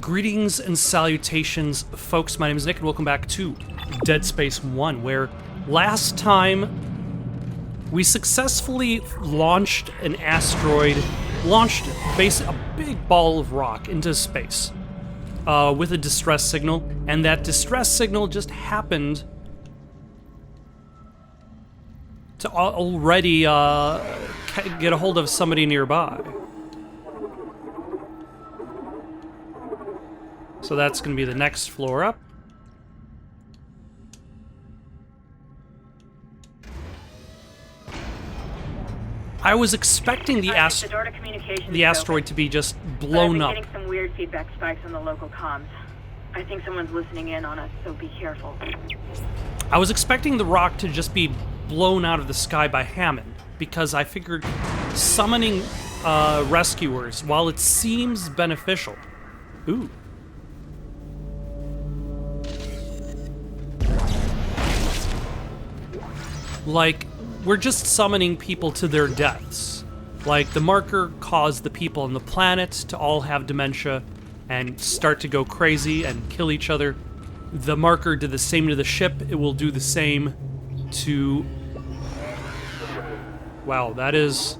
Greetings and salutations, folks. My name is Nick, and welcome back to Dead Space 1, where last time we successfully launched an asteroid, a big ball of rock into space with a distress signal, and that distress signal just happened to already get a hold of somebody nearby. So that's going to be the next floor up. I was expecting the asteroid to be just blown up. I'm getting some weird feedback spikes on the local comms. I think someone's listening in on us, so be careful. I was expecting the rock to just be blown out of the sky by Hammond, because I figured summoning rescuers, while it seems beneficial... Ooh. Like, we're just summoning people to their deaths. Like, the marker caused the people on the planet to all have dementia and start to go crazy and kill each other. The marker did the same to the ship. It will do the same to... Wow, that is...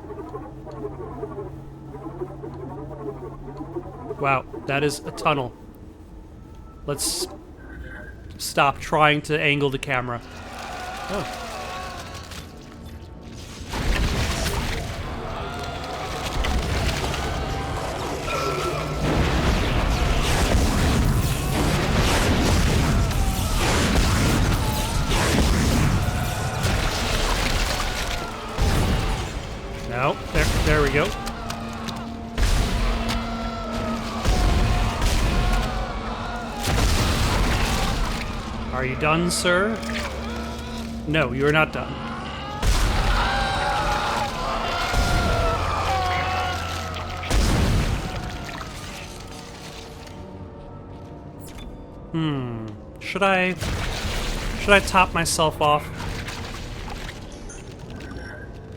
Wow, that is a tunnel. Let's stop trying to angle the camera. Oh. No, there we go. Are you done, sir? No, you are not done. Should I top myself off?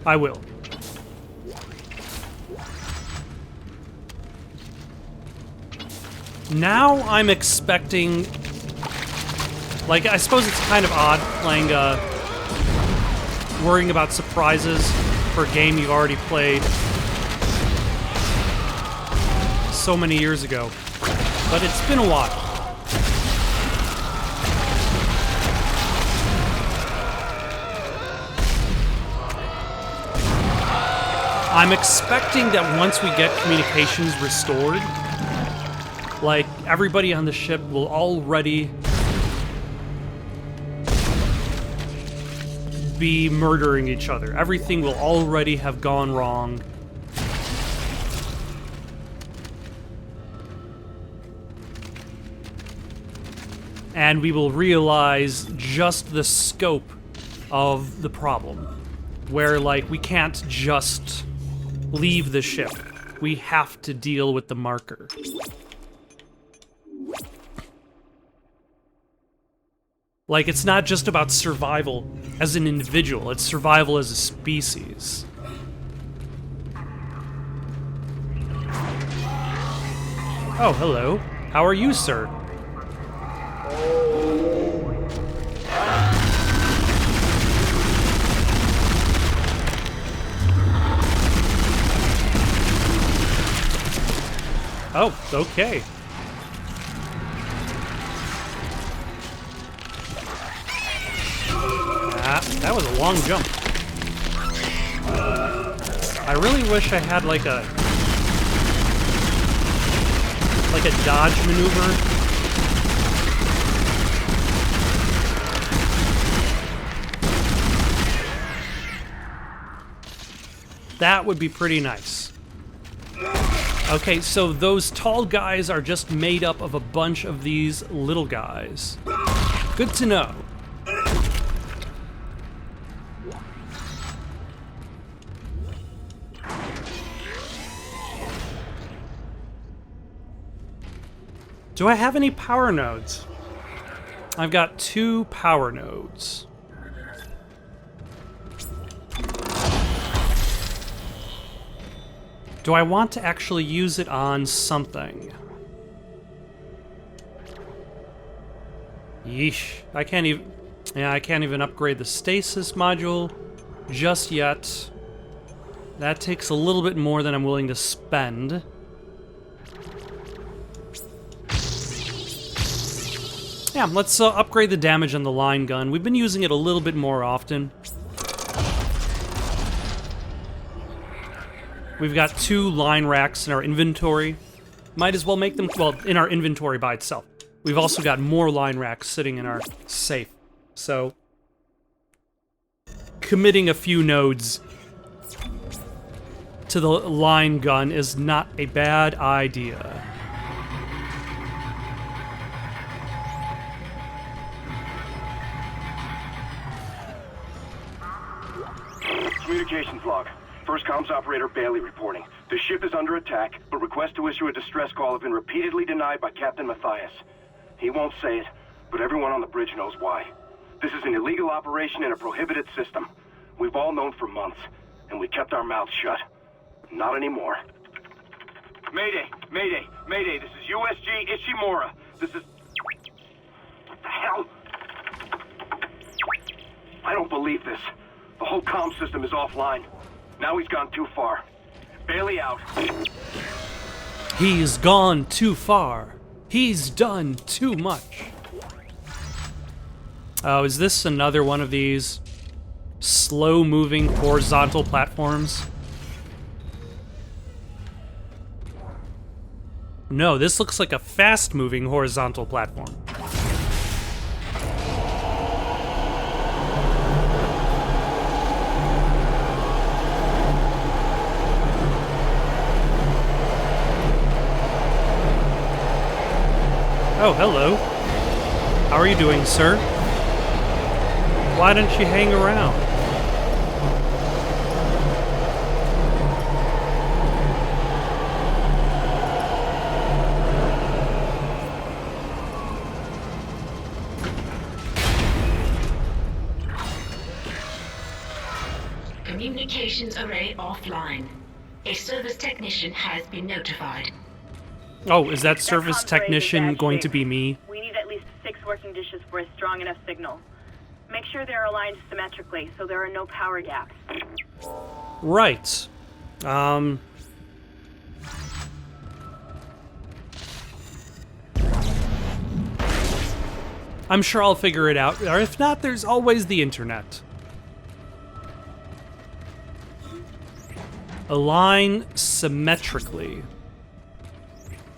I will. Now I'm expecting... Like, I suppose it's kind of odd playing, worrying about surprises for a game you've already played so many years ago. But it's been a while. I'm expecting that once we get communications restored, like, everybody on the ship will already be murdering each other. Everything will already have gone wrong. And we will realize just the scope of the problem. Where, like, we can't just leave the ship. We have to deal with the marker. Like, it's not just about survival as an individual, it's survival as a species. Oh, hello. How are you, sir? Oh, okay. That was a long jump. I really wish I had like a dodge maneuver. That would be pretty nice. Okay, so those tall guys are just made up of a bunch of these little guys. Good to know. Do I have any power nodes? I've got 2 power nodes. Do I want to actually use it on something? Yeesh. I can't even... Yeah, I can't even upgrade the stasis module just yet. That takes a little bit more than I'm willing to spend. Yeah, let's upgrade the damage on the line gun. We've been using it a little bit more often. We've got 2 line racks in our inventory. Might as well make them, well, in our inventory by itself. We've also got more line racks sitting in our safe. So, committing a few nodes to the line gun is not a bad idea. Communications log. First comms operator Bailey reporting. The ship is under attack, but requests to issue a distress call have been repeatedly denied by Captain Matthias. He won't say it, but everyone on the bridge knows why. This is an illegal operation in a prohibited system. We've all known for months, and we kept our mouths shut. Not anymore. Mayday! Mayday! Mayday! This is USG Ishimura. This is... What the hell? I don't believe this. The whole comm system is offline. Now he's gone too far. Bailey out. He's gone too far. He's done too much. Oh, is this another one of these slow-moving horizontal platforms? No, this looks like a fast-moving horizontal platform. Oh, hello. How are you doing, sir? Why don't you hang around? Communications array offline. A service technician has been notified. Oh, is that service comms array is technician bad going shape. to be me? We need at least 6 working dishes for a strong enough signal. Make sure they're aligned symmetrically so there are no power gaps. Right. I'm sure I'll figure it out, or if not, there's always the internet. Align symmetrically.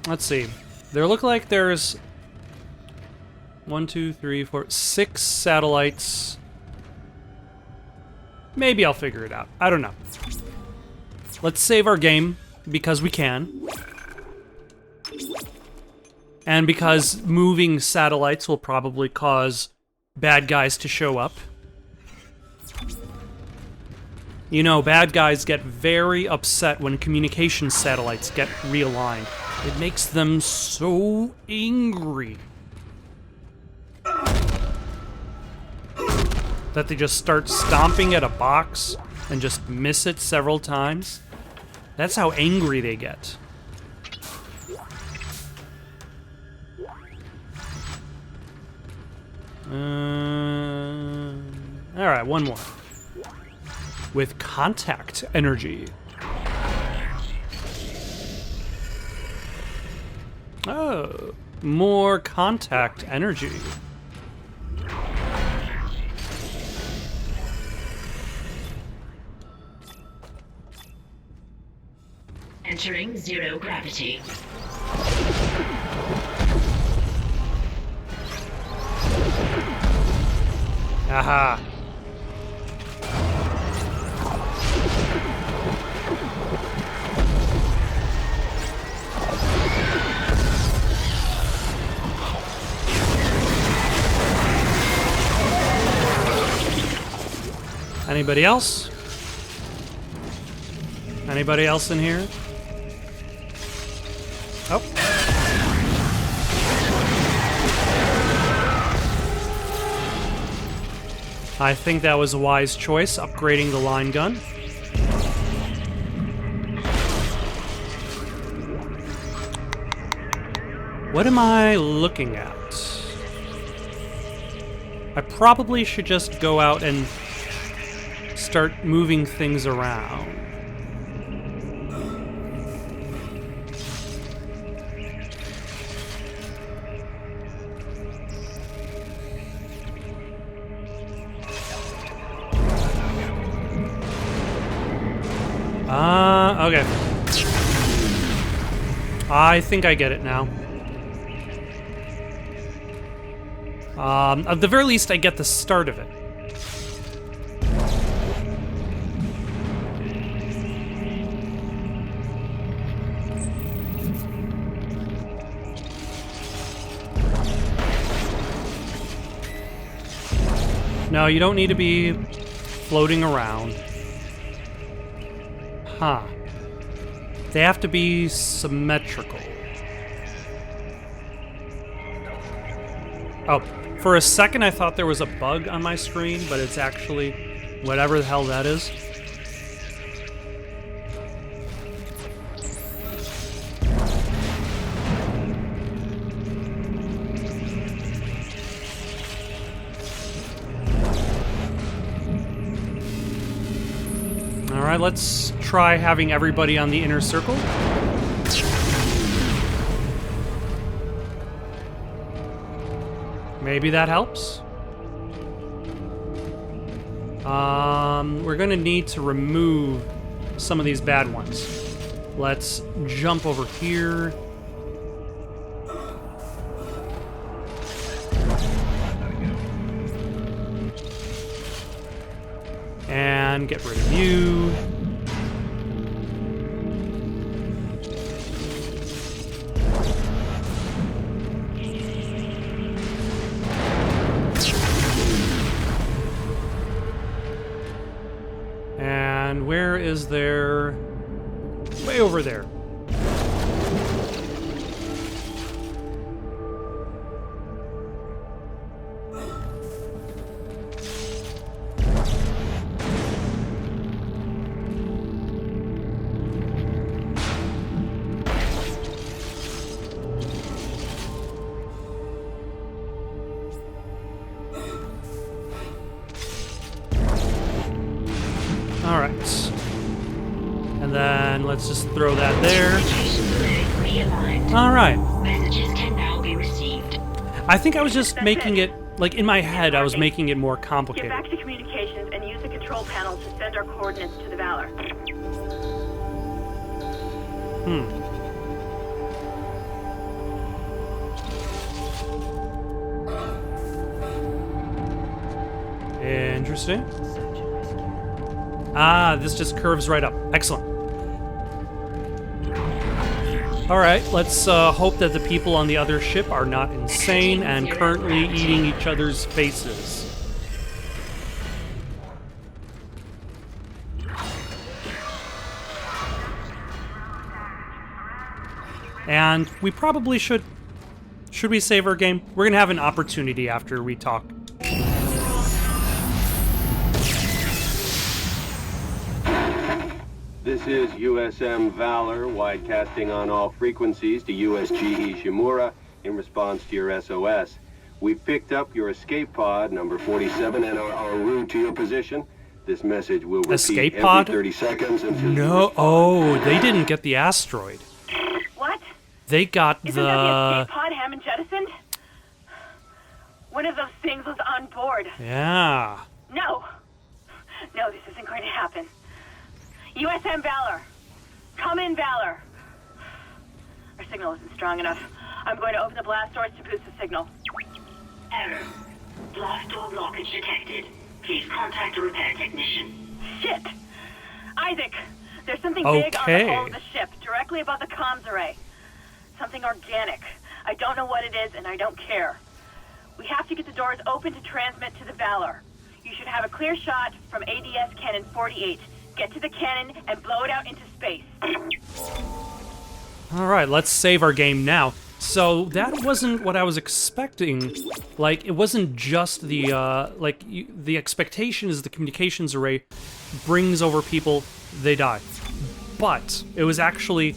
Let's see. There look like there's 1, 2, 3, 4, 6 satellites. Maybe I'll figure it out. I don't know. Let's save our game because we can. And because moving satellites will probably cause bad guys to show up. You know, bad guys get very upset when communication satellites get realigned. It makes them so angry that they just start stomping at a box and just miss it several times. That's how angry they get. Alright, one more. With contact energy. Oh, more contact energy. Entering zero gravity. Aha. Anybody else? Anybody else in here? Oh. I think that was a wise choice, upgrading the line gun. What am I looking at? I probably should just go out and start moving things around. Okay. I think I get it now. At the very least, I get the start of it. No, you don't need to be floating around. Huh. They have to be symmetrical. Oh, for a second I thought there was a bug on my screen, but it's actually whatever the hell that is. Alright, let's try having everybody on the inner circle. Maybe that helps. We're gonna need to remove some of these bad ones. Let's jump over here. And get rid of you. And where is there? Way over there. Alright. And then let's just throw that there. Alright. Messages can now be received. I think I was just making it, like in my head, I was making it more Get complicated. back to communications and use the control panel to send our coordinates to the Valor. Interesting. Ah, this just curves right up. Excellent. Alright, let's hope that the people on the other ship are not insane and currently eating each other's faces. And we probably should... Should we save our game? We're gonna have an opportunity after we talk. This is USM Valor, widecasting on all frequencies to USG Ishimura in response to your SOS. We've picked up your escape pod, number 47, and are en route to your position. This message will repeat Escape every pod? 30 seconds until you No, respond. oh, they didn't get the asteroid. What? They got Isn't that the the... escape pod Hammond jettisoned? One of those things was on board. Yeah. No! No, this isn't going to happen. USM Valor! Come in, Valor! Our signal isn't strong enough. I'm going to open the blast doors to boost the signal. Error. Blast door blockage detected. Please contact a repair technician. Shit! Isaac! There's something big on the Okay. hull of the ship, directly above the comms array. Something organic. I don't know what it is, and I don't care. We have to get the doors open to transmit to the Valor. You should have a clear shot from ADS Cannon 48. Get to the cannon and blow it out into space. Alright, let's save our game now. So, that wasn't what I was expecting. Like, it wasn't just the, the expectation is the communications array brings over people, they die. But, it was actually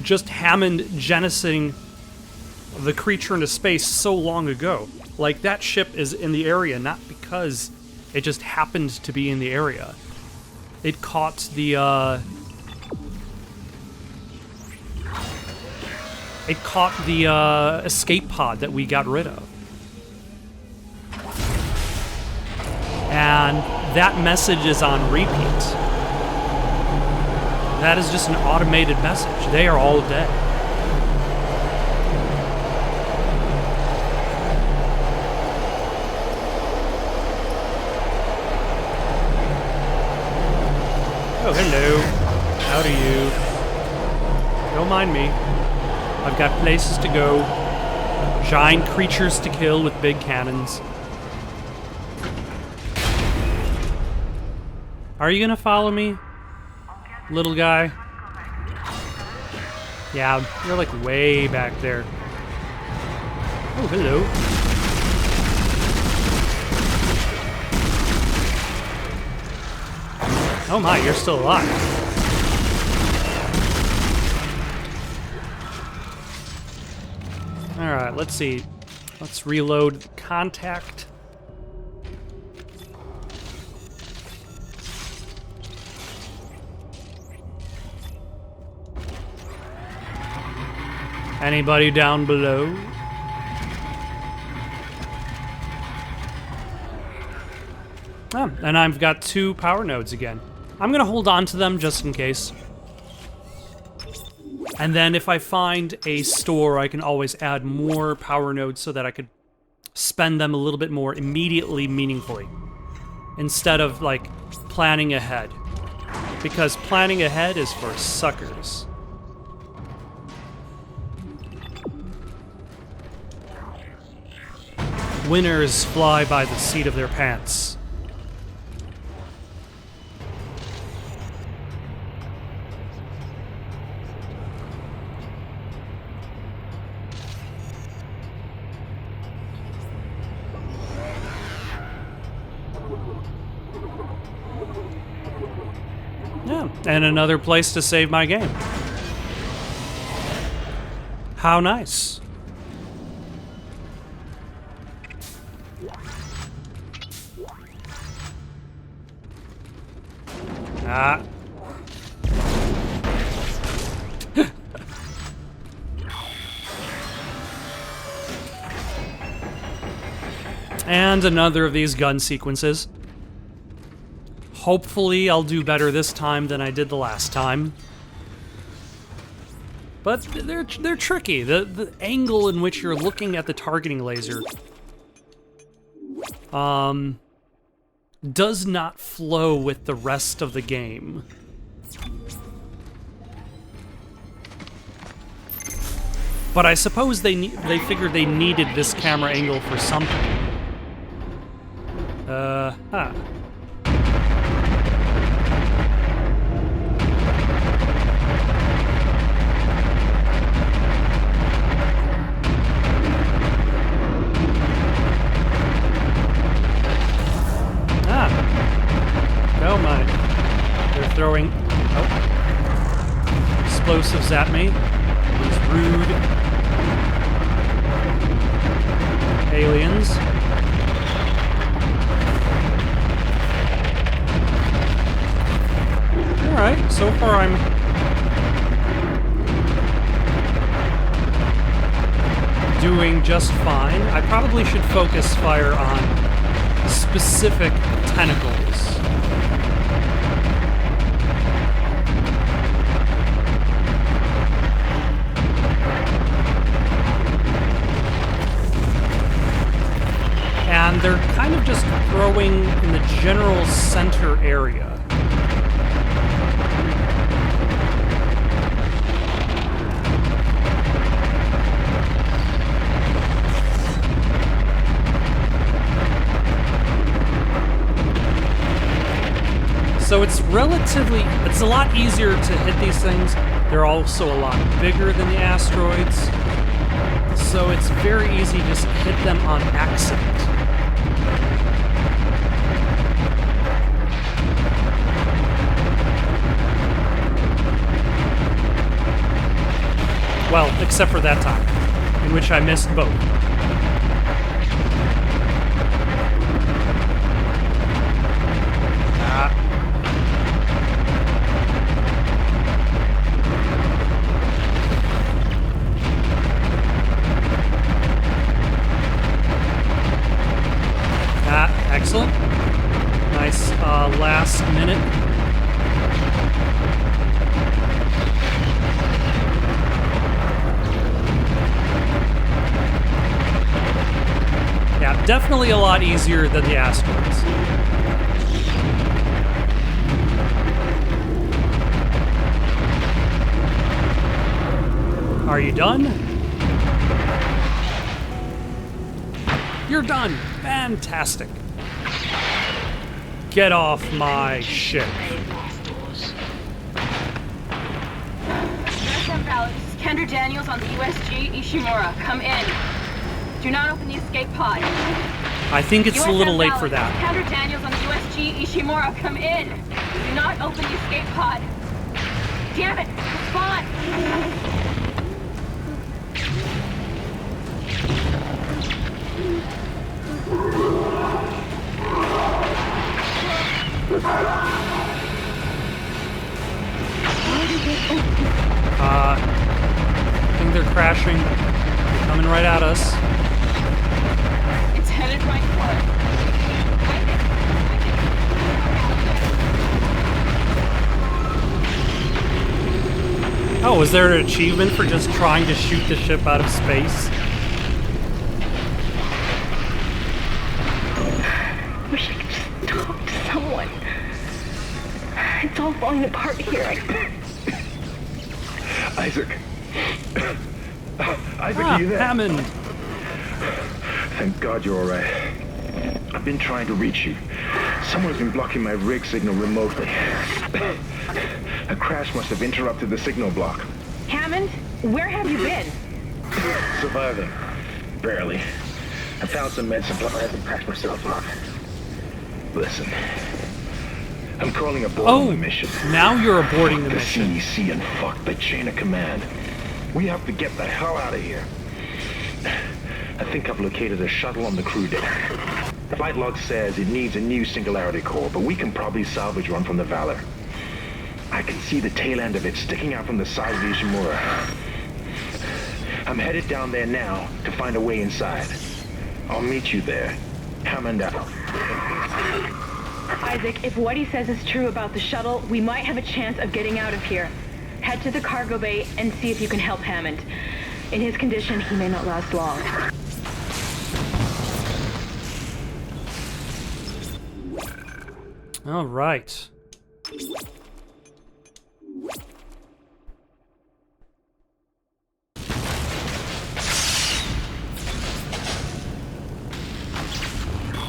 just Hammond jettisoning the creature into space so long ago. Like, that ship is in the area not because it just happened to be in the area. It caught the, escape pod that we got rid of. And that message is on repeat. That is just an automated message. They are all dead. Oh, hello. How do you? Don't mind me. I've got places to go. Giant creatures to kill with big cannons. Are you gonna follow me, little guy? Yeah, you're like way back there. Oh, hello. Oh my, you're still alive. Alright, let's see. Let's reload contact. Anybody down below? Oh, and I've got 2 power nodes again. I'm gonna hold on to them just in case. And then if I find a store, I can always add more power nodes so that I could spend them a little bit more immediately, meaningfully. Instead of, like, planning ahead. Because planning ahead is for suckers. Winners fly by the seat of their pants. Yeah, and another place to save my game. How nice. Ah. And another of these gun sequences. Hopefully I'll do better this time than I did the last time. But they're tricky. The angle in which you're looking at the targeting laser does not flow with the rest of the game. But I suppose they figured they needed this camera angle for something. Huh. Oh my. They're throwing explosives at me. These rude aliens. Alright, so far I'm doing just fine. I probably should focus fire on specific tentacles. And they're kind of just throwing in the general center area. So it's a lot easier to hit these things. They're also a lot bigger than the asteroids. So it's very easy to just hit them on accident. Well, except for that time, in which I missed both. Definitely a lot easier than the asteroids. Are you done? You're done. Fantastic. Get off my ship. USM Valor, this is Kendra Daniels on the USG Ishimura. Come in. Do not open the escape pod. I think it's a little late for that. Kendra Daniels on the USG Ishimura. Come in. Do not open the escape pod. Damn it! Respond! I think they're crashing. They're coming right at us. It's headed right for it. Oh, was there an achievement for just trying to shoot the ship out of space? Wish I could just talk to someone. It's all falling apart here. Isaac. Isaac, are you there? Hammond. Thank God you're all right. I've been trying to reach you. Someone's been blocking my rig signal remotely. A crash must have interrupted the signal block. Hammond, where have you been? Surviving. Barely. I found some med supplies and patched myself up. Listen. I'm calling aboard on the mission. Now you're aborting the The mission. CEC and fuck the chain of command. We have to get the hell out of here. I think I've located a shuttle on the crew deck. The flight log says it needs a new singularity core, but we can probably salvage one from the Valor. I can see the tail end of it sticking out from the side of the Ishimura. I'm headed down there now to find a way inside. I'll meet you there. Hammond out. Isaac, if what he says is true about the shuttle, we might have a chance of getting out of here. Head to the cargo bay and see if you can help Hammond. In his condition, he may not last long. All right.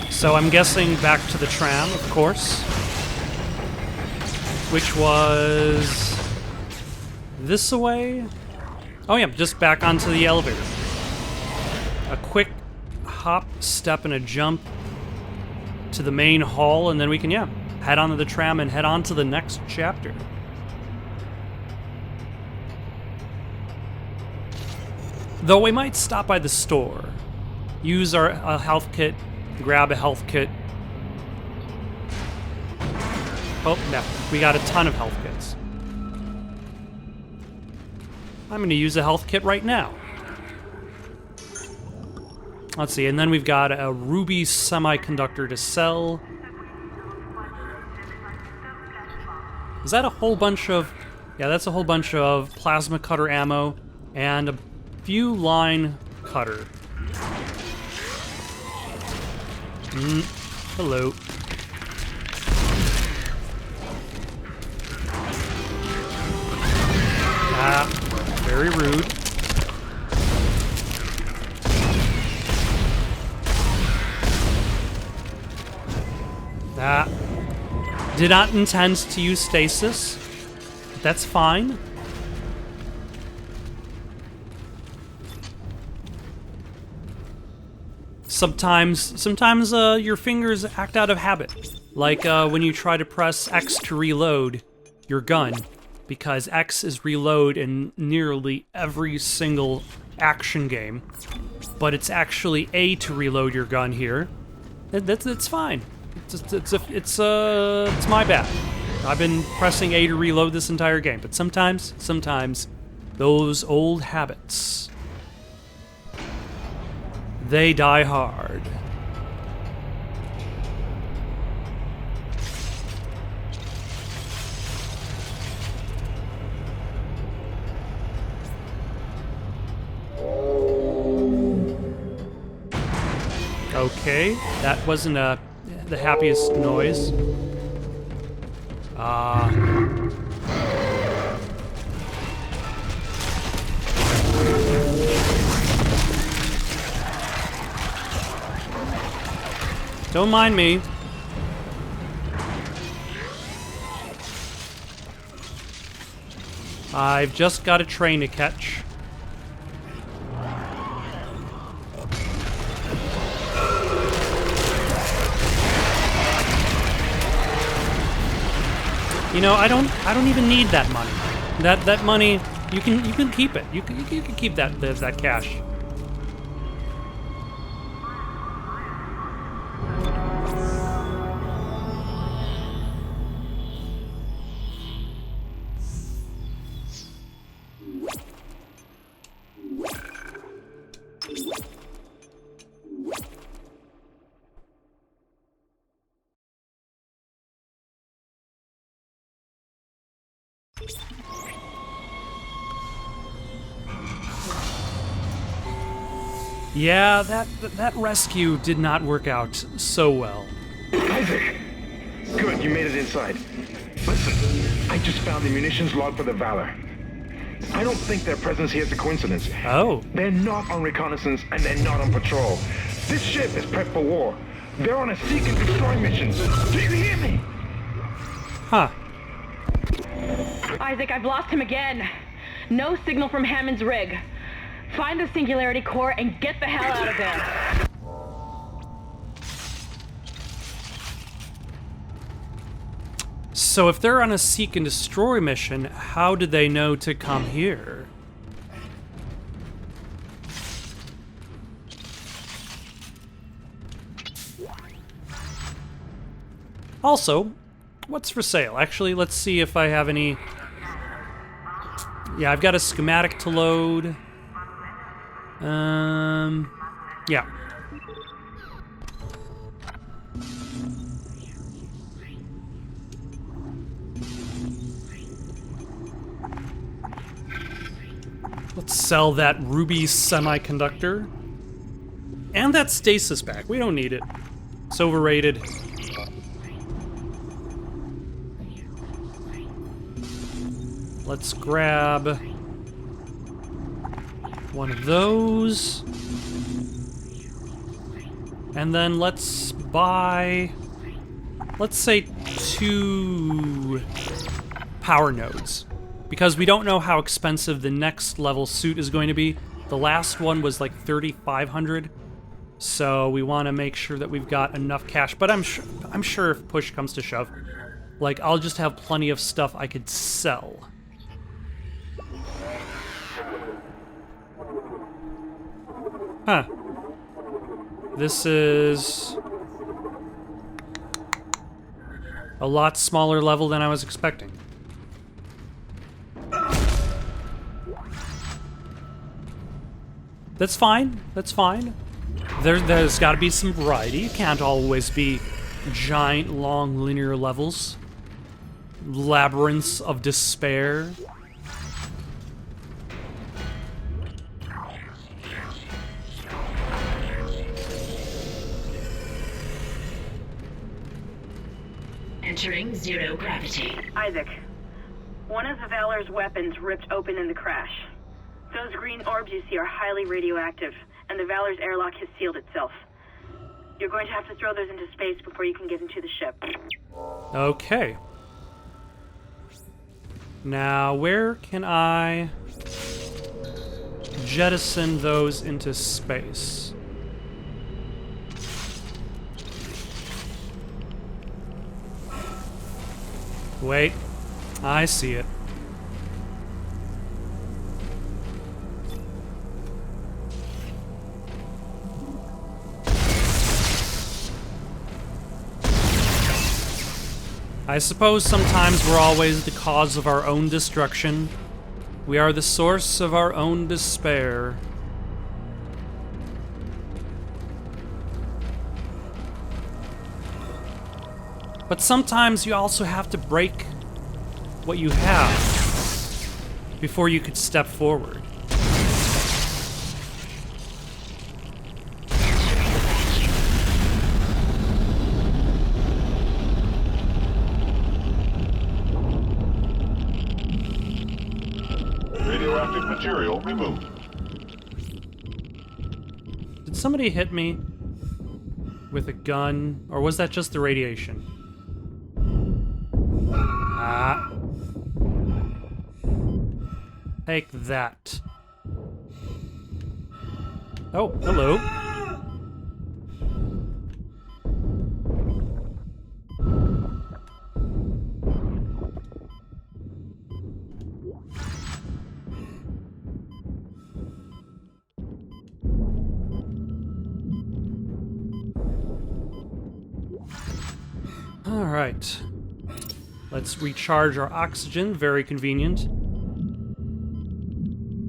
So I'm guessing back to the tram, of course, which was this way. Oh yeah, just back onto the elevator. A quick hop, step, and a jump to the main hall, and then we can, yeah, head onto the tram and head on to the next chapter. Though we might stop by the store, use our health kit, grab a health kit. Oh, no, we got a ton of health kits. I'm going to use a health kit right now. Let's see, and then we've got a ruby semiconductor to sell. Is that a whole bunch of... Yeah, that's a whole bunch of plasma cutter ammo and a few line cutter. Hello. Ah, very rude. Ah. Did not intend to use stasis. That's fine. Sometimes your fingers act out of habit. Like when you try to press X to reload your gun, because X is reload in nearly every single action game, but it's actually A to reload your gun here. It's fine. It's my bad. I've been pressing A to reload this entire game, but sometimes those old habits, they die hard. Okay, that wasn't the happiest noise. Don't mind me. I've just got a train to catch. You know, I don't even need that money. That money, you can keep it. You can keep that cash. Yeah, that rescue did not work out so well. Isaac! Good, you made it inside. Listen, I just found the munitions log for the Valor. I don't think their presence here is a coincidence. Oh. They're not on reconnaissance and they're not on patrol. This ship is prepped for war. They're on a seek and destroy mission. Do you hear me? Huh. Isaac, I've lost him again. No signal from Hammond's rig. Find the Singularity Core and get the hell out of there. So if they're on a seek and destroy mission, how did they know to come here? Also, what's for sale? Actually, let's see if I have any... Yeah, I've got a schematic to load. Yeah. Let's sell that ruby semiconductor. And that stasis pack. We don't need it. It's overrated. Let's grab one of those. And then let's buy, let's say 2 power nodes. Because we don't know how expensive the next level suit is going to be. The last one was like 3,500. So we want to make sure that we've got enough cash. But I'm sure if push comes to shove, like I'll just have plenty of stuff I could sell. Huh. This is a lot smaller level than I was expecting. That's fine. That's fine. There's got to be some variety. It can't always be giant, long, linear levels. Labyrinths of despair. Entering zero gravity. Isaac, one of the Valor's weapons ripped open in the crash. Those green orbs you see are highly radioactive, and the Valor's airlock has sealed itself. You're going to have to throw those into space before you can get into the ship. Okay. Now, where can I jettison those into space? Wait, I see it. I suppose sometimes we're always the cause of our own destruction. We are the source of our own despair. But sometimes you also have to break what you have before you could step forward. material removed. Did somebody hit me with a gun? Or was that just the radiation? Ah. Take that. Oh, hello. All right. Let's recharge our oxygen. Very convenient.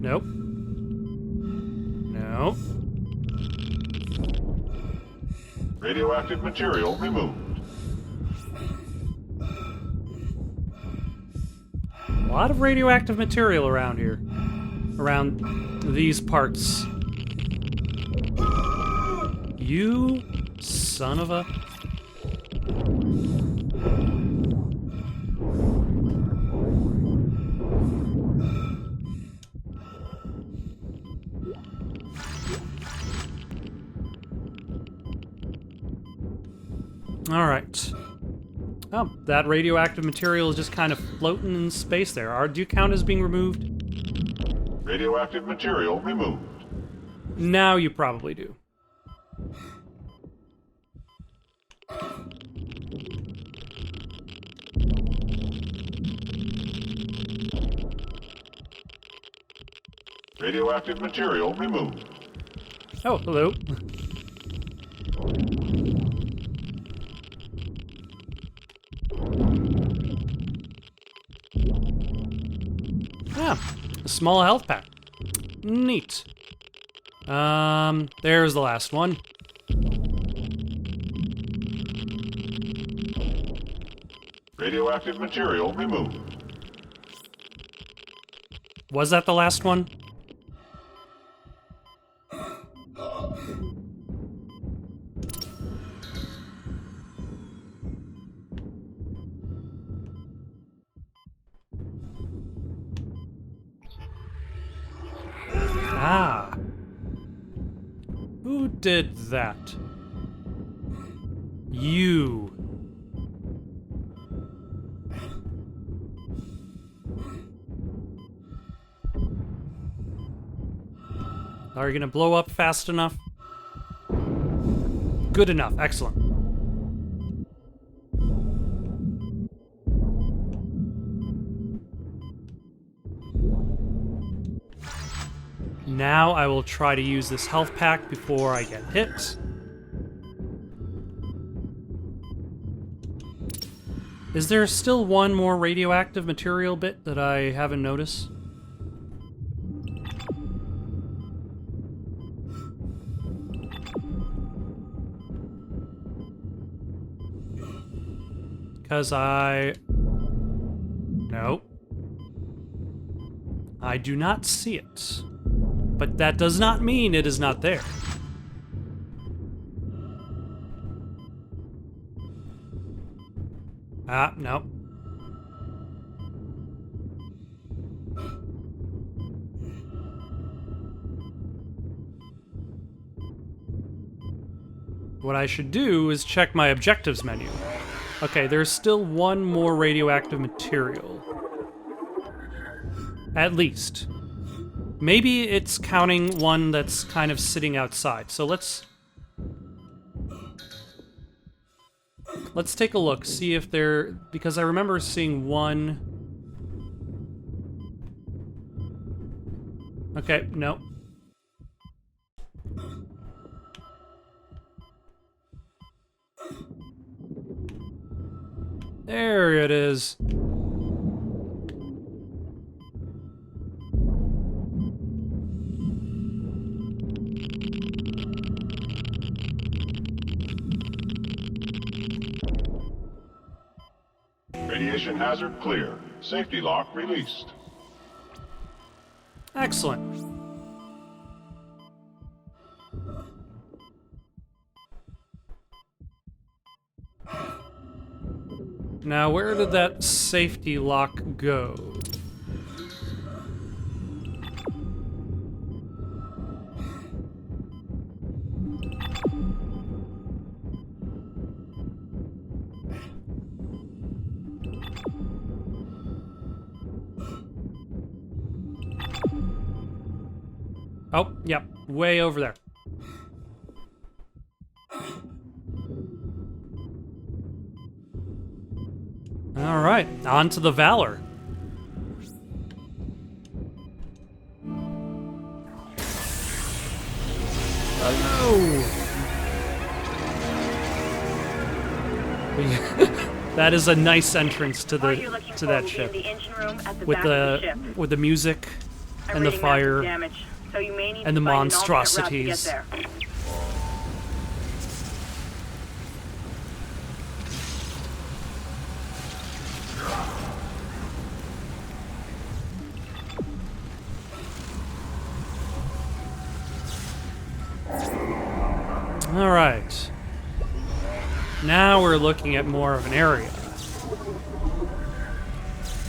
Nope. No. Radioactive material removed. A lot of radioactive material around here. Around these parts. You son of a... All right. Oh, that radioactive material is just kind of floating in space there. Do you count as being removed? Radioactive material removed. Now you probably do. Radioactive material removed. Oh, hello. Ah, a small health pack. Neat. There's the last one. Radioactive material removed. Was that the last one? Ah. Who did that? You. Are you gonna blow up fast enough? Good enough. Excellent. Now I will try to use this health pack before I get hit. Is there still one more radioactive material bit that I haven't noticed? Because Nope. I do not see it. But that does not mean it is not there. Ah, no. What I should do is check my objectives menu. Okay, there's still one more radioactive material. At least. Maybe it's counting one that's kind of sitting outside. So let's take a look, see if there, because I remember seeing one. Okay, no. There it is. Radiation hazard clear. Safety lock released. Excellent. Now, where did that safety lock go? Oh, yep, way over there. All right, on to the Valor. Hello. That is a nice entrance to What you're looking to for that will be ship in the engine room at the with back of the ship. the music I'm and the reading massive fire damage, so you may need and to the find an alternate route to get monstrosities. there. All right. Now we're looking at more of an area.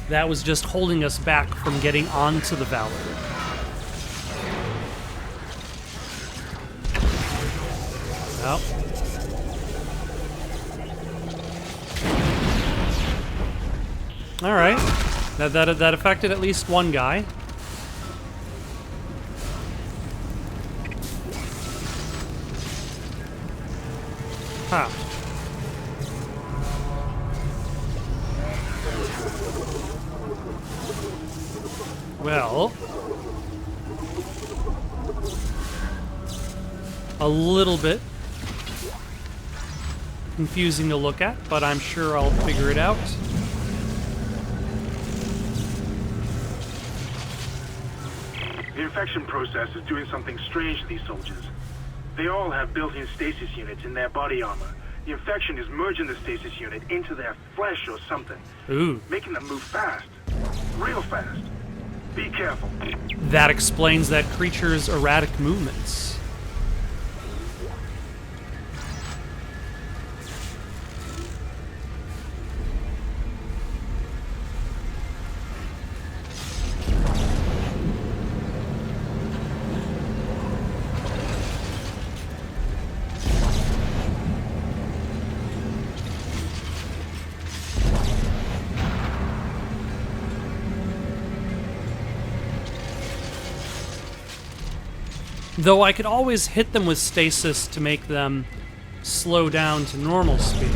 That was just holding us back from getting onto the Valor. Well. All right. That affected at least one guy. Huh. Well, a little bit confusing to look at, but I'm sure I'll figure it out. The infection process is doing something strange to these soldiers. They all have built-in stasis units in their body armor. The infection is merging the stasis unit into their flesh or something. Ooh. Making them move fast. Real fast. Be careful. That explains that creature's erratic movements. Though I could always hit them with stasis to make them slow down to normal speed.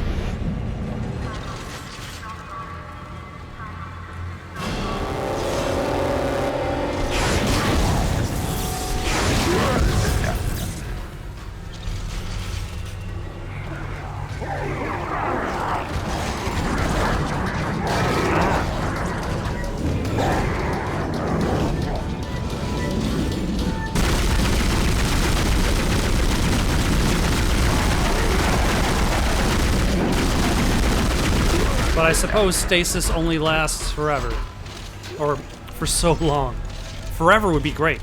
But I suppose stasis only lasts forever. Or for so long. Forever would be great.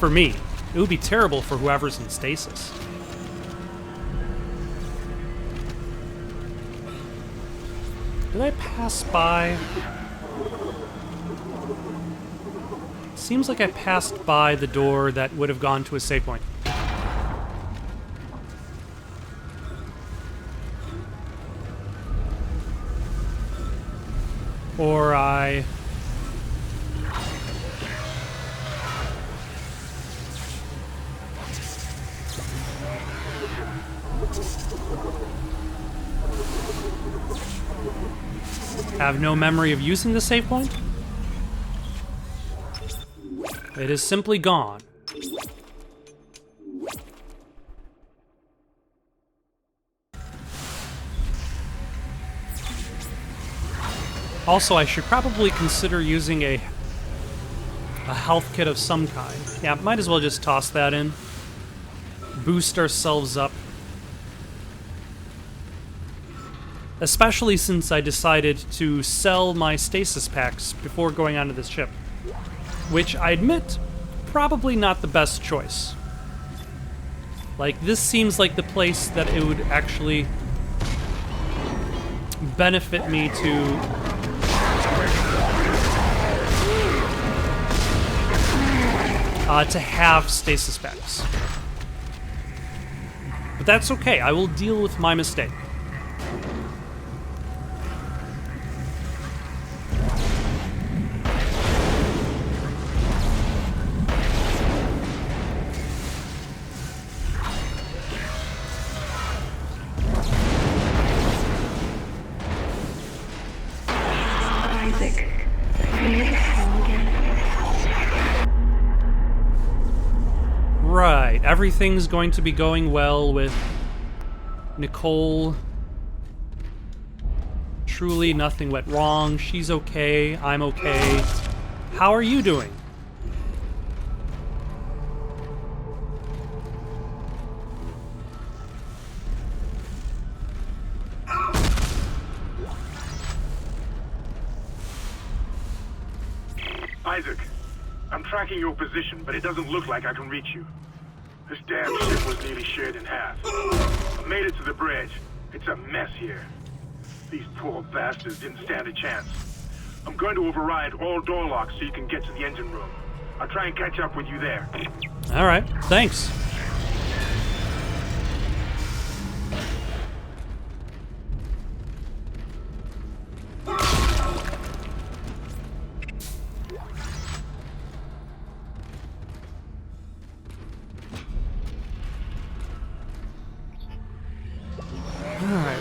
For me. It would be terrible for whoever's in stasis. Did I pass by? Seems like I passed by the door that would have gone to a save point. Or I... have no memory of using the save point? It is simply gone. Also, I should probably consider using a health kit of some kind. Yeah, might as well just toss that in. Boost ourselves up. Especially since I decided to sell my stasis packs before going onto this ship. Which, I admit, probably not the best choice. Like, this seems like the place that it would actually benefit me to have stasis packs. But that's okay, I will deal with my mistake. right. Everything's going to be going well with Nicole. Truly nothing went wrong. She's okay. I'm okay. How are you doing? Isaac, I'm tracking your position, but it doesn't look like I can reach you. This damn ship was nearly shared in half. I made it to the bridge. It's a mess here. These poor bastards didn't stand a chance. I'm going to override all door locks so you can get to the engine room. I'll try and catch up with you there. All right, thanks.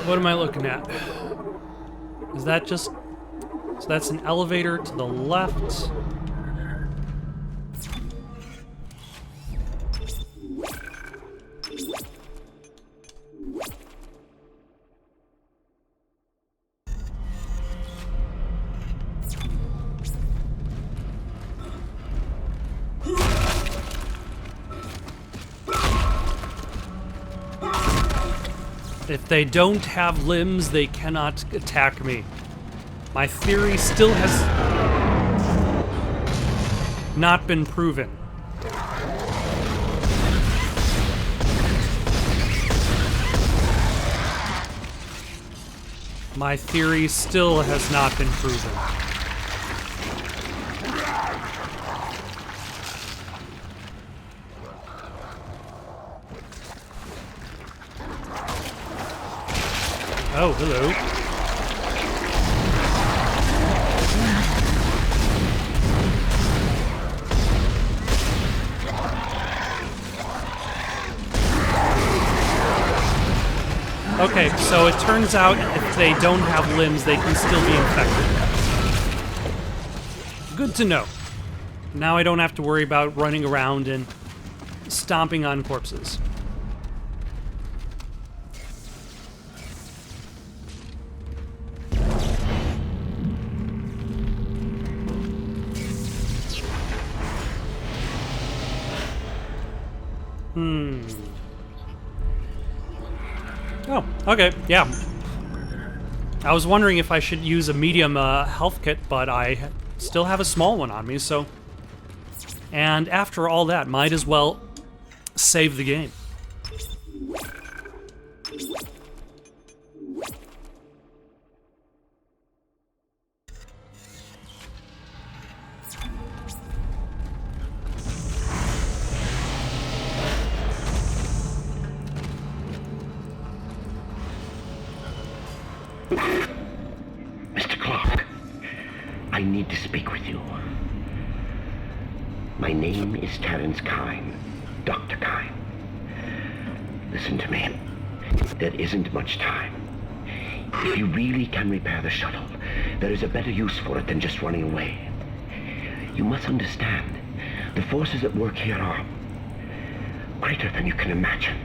What am I looking at? Is that just... So that's an elevator to the left. If they don't have limbs, they cannot attack me. My theory still has not been proven. My theory still has not been proven. Oh, hello. Okay, so it turns out if they don't have limbs, they can still be infected. Good to know. Now I don't have to worry about running around and stomping on corpses. Oh, okay, yeah. I was wondering if I should use a medium health kit, but I still have a small one on me, so... And after all that, might as well save the game. Mr. Clark, I need to speak with you. My name is Terrence Kine, Dr. Kine. Listen to me. There isn't much time. If you really can repair the shuttle, there is a better use for it than just running away. You must understand, the forces at work here are greater than you can imagine.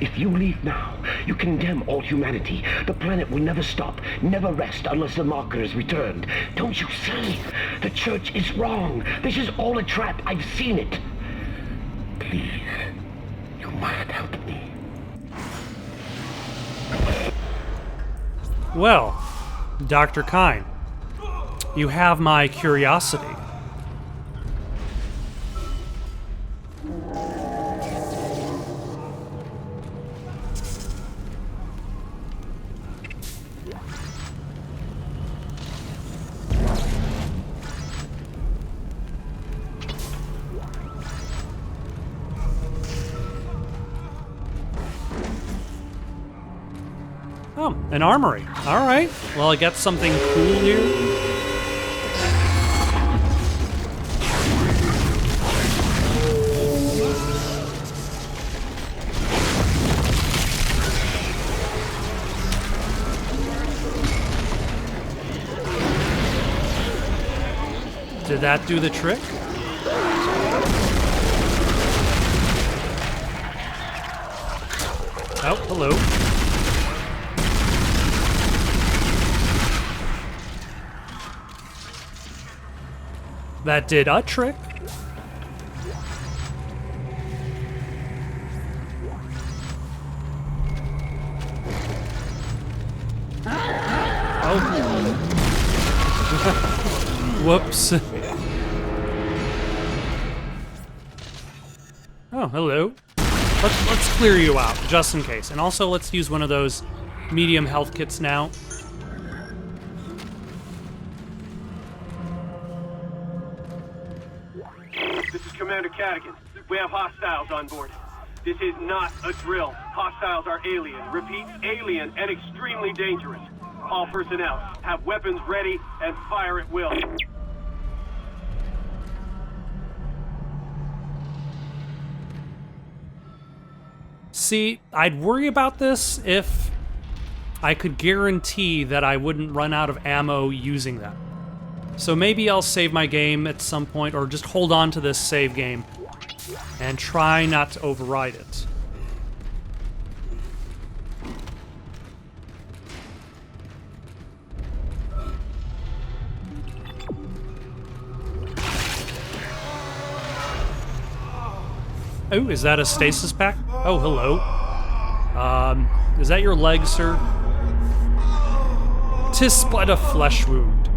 If you leave now, you condemn all humanity. The planet will never stop, never rest unless the marker is returned. Don't you see? The church is wrong. This is all a trap. I've seen it. Please, you must help me. Well, Dr. Kine, you have my curiosity. Oh, an armory. All right. Well, I got something cool here. Did that do the trick? Oh, hello. That did a trick. Oh. Whoops. Oh, hello. Let's clear you out, just in case. And also, let's use one of those medium health kits now. This is Commander Cadigan. We have hostiles on board. This is not a drill. Hostiles are alien. Repeat, alien and extremely dangerous. All personnel, have weapons ready and fire at will. See, I'd worry about this if I could guarantee that I wouldn't run out of ammo using that. So maybe I'll save my game at some point, or just hold on to this save game and try not to override it. Oh, is that a stasis pack? Oh, hello. Is that your leg, sir? 'Tis but a flesh wound.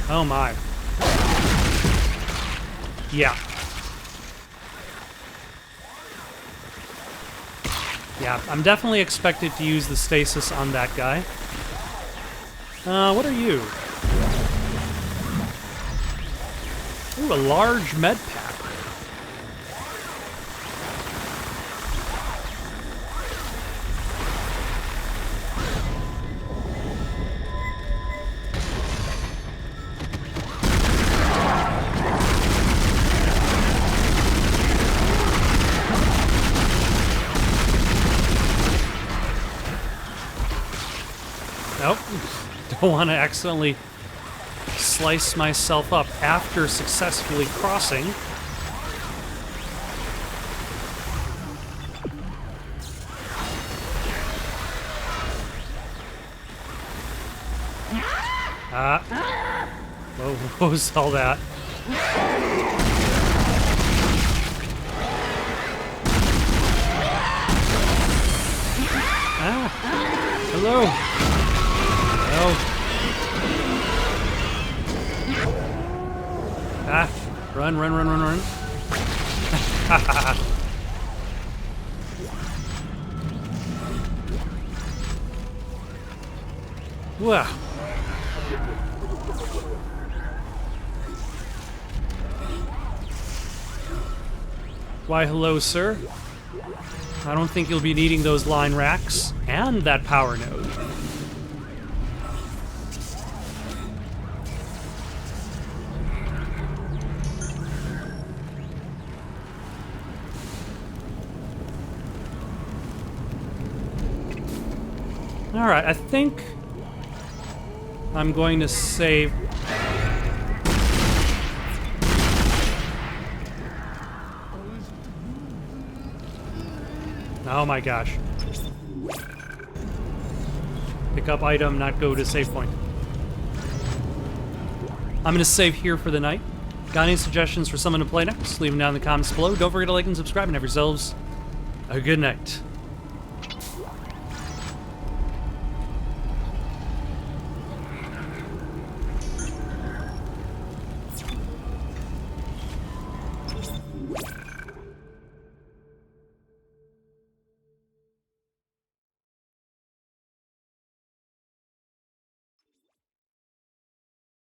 Oh my. Yeah. Yeah, I'm definitely expected to use the stasis on that guy. What are you? Ooh, a large med pack. Nope. Don't want to accidentally slice myself up after successfully crossing. What was all that? Hello. Run, run, run, run, run. Wow. Why, hello, sir. I don't think you'll be needing those line racks and that power node. Alright, I think I'm going to save. Oh my gosh. Pick up item, not go to save point. I'm going to save here for the night. Got any suggestions for someone to play next? Leave them down in the comments below. Don't forget to like and subscribe and have yourselves a good night.